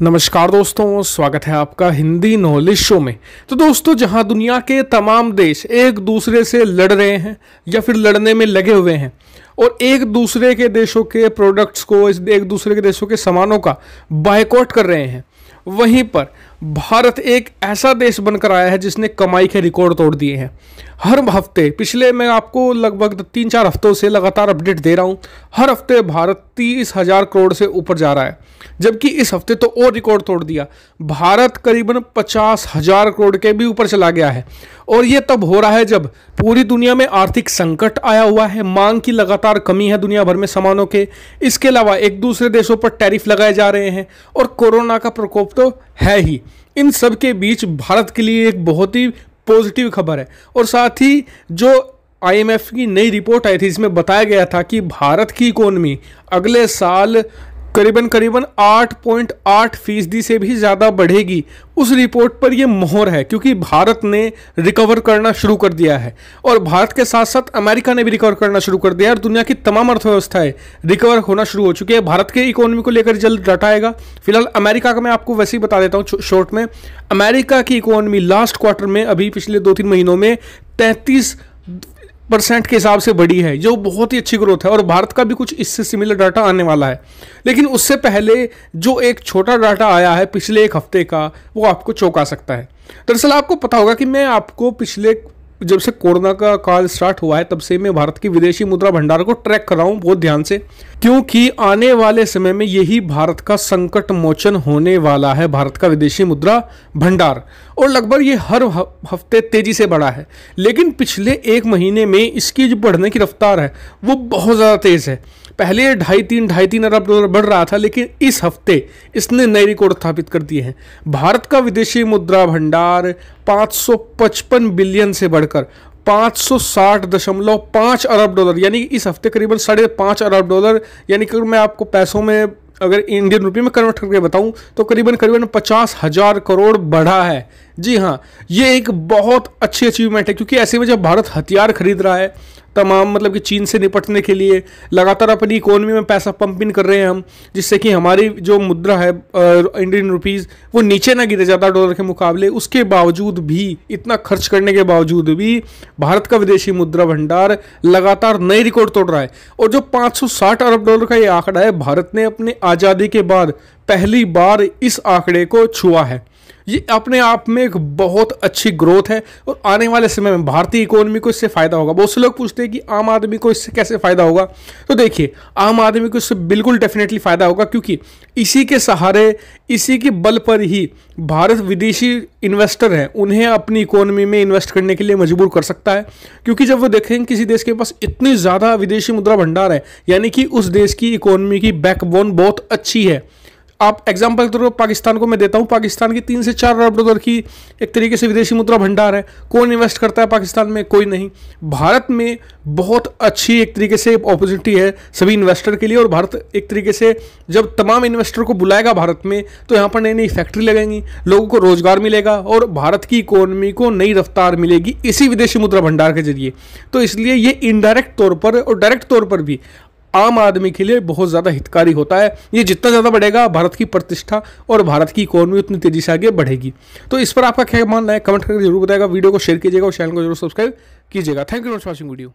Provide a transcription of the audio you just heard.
नमस्कार दोस्तों, स्वागत है आपका हिंदी नॉलेज शो में। तो दोस्तों, जहां दुनिया के तमाम देश एक दूसरे से लड़ रहे हैं या फिर लड़ने में लगे हुए हैं और एक दूसरे के देशों के प्रोडक्ट्स को, एक दूसरे के देशों के सामानों का बायकॉट कर रहे हैं, वहीं पर भारत एक ऐसा देश बनकर आया है जिसने कमाई के रिकॉर्ड तोड़ दिए हैं। हर हफ्ते, पिछले मैं आपको लगभग 3-4 हफ्तों से लगातार अपडेट दे रहा हूं, हर हफ्ते भारत 30,000 करोड़ से ऊपर जा रहा है, जबकि इस हफ्ते तो और रिकॉर्ड तोड़ दिया। भारत करीबन 50,000 करोड़ के भी ऊपर चला गया है। और ये तब हो रहा है जब पूरी दुनिया में आर्थिक संकट आया हुआ है, मांग की लगातार कमी है दुनिया भर में सामानों के, इसके अलावा एक दूसरे देशों पर टैरिफ लगाए जा रहे हैं और कोरोना का प्रकोप तो है ही। इन सब के बीच भारत के लिए एक बहुत ही पॉजिटिव खबर है। और साथ ही जो IMF की नई रिपोर्ट आई थी जिसमें बताया गया था कि भारत की इकोनॉमी अगले साल करीबन 8.8% से भी ज़्यादा बढ़ेगी, उस रिपोर्ट पर यह मोहर है, क्योंकि भारत ने रिकवर करना शुरू कर दिया है। और भारत के साथ साथ अमेरिका ने भी रिकवर करना शुरू कर दिया है और दुनिया की तमाम अर्थव्यवस्थाएं रिकवर होना शुरू हो चुकी है। भारत के इकोनॉमी को लेकर जल्द डाटा आएगा। फिलहाल अमेरिका का मैं आपको वैसे ही बता देता हूँ शॉर्ट में। अमेरिका की इकोनॉमी लास्ट क्वार्टर में, अभी पिछले 2-3 महीनों में 33% के हिसाब से बढ़ी है, जो बहुत ही अच्छी ग्रोथ है। और भारत का भी कुछ इससे सिमिलर डाटा आने वाला है। लेकिन उससे पहले जो एक छोटा डाटा आया है पिछले एक हफ्ते का, वो आपको चौंका सकता है। दरअसल आपको पता होगा कि मैं आपको जब से कोरोना का काल स्टार्ट हुआ है तब से मैं भारत की विदेशी मुद्रा भंडार को ट्रैक कर रहा हूं बहुत ध्यान से, क्योंकि आने वाले समय में यही भारत का संकट मोचन होने वाला है, भारत का विदेशी मुद्रा भंडार। और लगभग ये हर हफ्ते तेजी से बढ़ा है, लेकिन पिछले एक महीने में इसकी जो बढ़ने की रफ्तार है वो बहुत ज़्यादा तेज़ है। पहले 2.5-3 अरब डॉलर बढ़ रहा था, लेकिन इस हफ्ते इसने नए रिकॉर्ड स्थापित कर दिए हैं। भारत का विदेशी मुद्रा भंडार 555 बिलियन से बढ़कर 560.5 अरब डॉलर, यानी इस हफ्ते करीबन 5.5 अरब डॉलर, यानी कि मैं आपको पैसों में अगर इंडियन रुपये में कन्वर्ट करके बताऊं तो करीबन 50,000 करोड़ बढ़ा है। जी हाँ, ये एक बहुत अच्छी अचीवमेंट है, क्योंकि ऐसे में जब भारत हथियार खरीद रहा है तमाम, मतलब कि चीन से निपटने के लिए लगातार अपनी इकोनॉमी में पैसा पंप इन कर रहे हैं हम, जिससे कि हमारी जो मुद्रा है इंडियन रुपीज़ वो नीचे ना गिरे ज़्यादा डॉलर के मुकाबले, उसके बावजूद भी, इतना खर्च करने के बावजूद भी भारत का विदेशी मुद्रा भंडार लगातार नए रिकॉर्ड तोड़ रहा है। और जो 560 अरब डॉलर का ये आंकड़ा है, भारत ने अपने आज़ादी के बाद पहली बार इस आंकड़े को छुआ है। ये अपने आप में एक बहुत अच्छी ग्रोथ है और आने वाले समय में भारतीय इकोनॉमी को इससे फ़ायदा होगा। बहुत से लोग पूछते हैं कि आम आदमी को इससे कैसे फ़ायदा होगा, तो देखिए, आम आदमी को इससे बिल्कुल डेफिनेटली फ़ायदा होगा, क्योंकि इसी के सहारे, इसी के बल पर ही भारत विदेशी इन्वेस्टर हैं उन्हें अपनी इकोनॉमी में इन्वेस्ट करने के लिए मजबूर कर सकता है। क्योंकि जब वो देखेंगे किसी देश के पास इतनी ज़्यादा विदेशी मुद्रा भंडार है, यानी कि उस देश की इकोनॉमी की बैकबोन बहुत अच्छी है। आप एग्जाम्पल के तौर पर पाकिस्तान को मैं देता हूं। पाकिस्तान की 3 से 4 अरब डॉलर की एक तरीके से विदेशी मुद्रा भंडार है। कौन इन्वेस्ट करता है पाकिस्तान में? कोई नहीं। भारत में बहुत अच्छी एक तरीके से अपॉर्चुनिटी है सभी इन्वेस्टर के लिए। और भारत एक तरीके से जब तमाम इन्वेस्टर को बुलाएगा भारत में, तो यहाँ पर नई नई फैक्ट्री लगेंगी, लोगों को रोजगार मिलेगा और भारत की इकोनॉमी को नई रफ्तार मिलेगी इसी विदेशी मुद्रा भंडार के जरिए। तो इसलिए ये इनडायरेक्ट तौर पर और डायरेक्ट तौर पर भी आम आदमी के लिए बहुत ज़्यादा हितकारी होता है। ये जितना ज़्यादा बढ़ेगा, भारत की प्रतिष्ठा और भारत की इकोनॉमी उतनी तेज़ी से आगे बढ़ेगी। तो इस पर आपका क्या मानना है, कमेंट करके जरूर बताएगा। वीडियो को शेयर कीजिएगा और चैनल को जरूर सब्सक्राइब कीजिएगा। Thank you for watching video.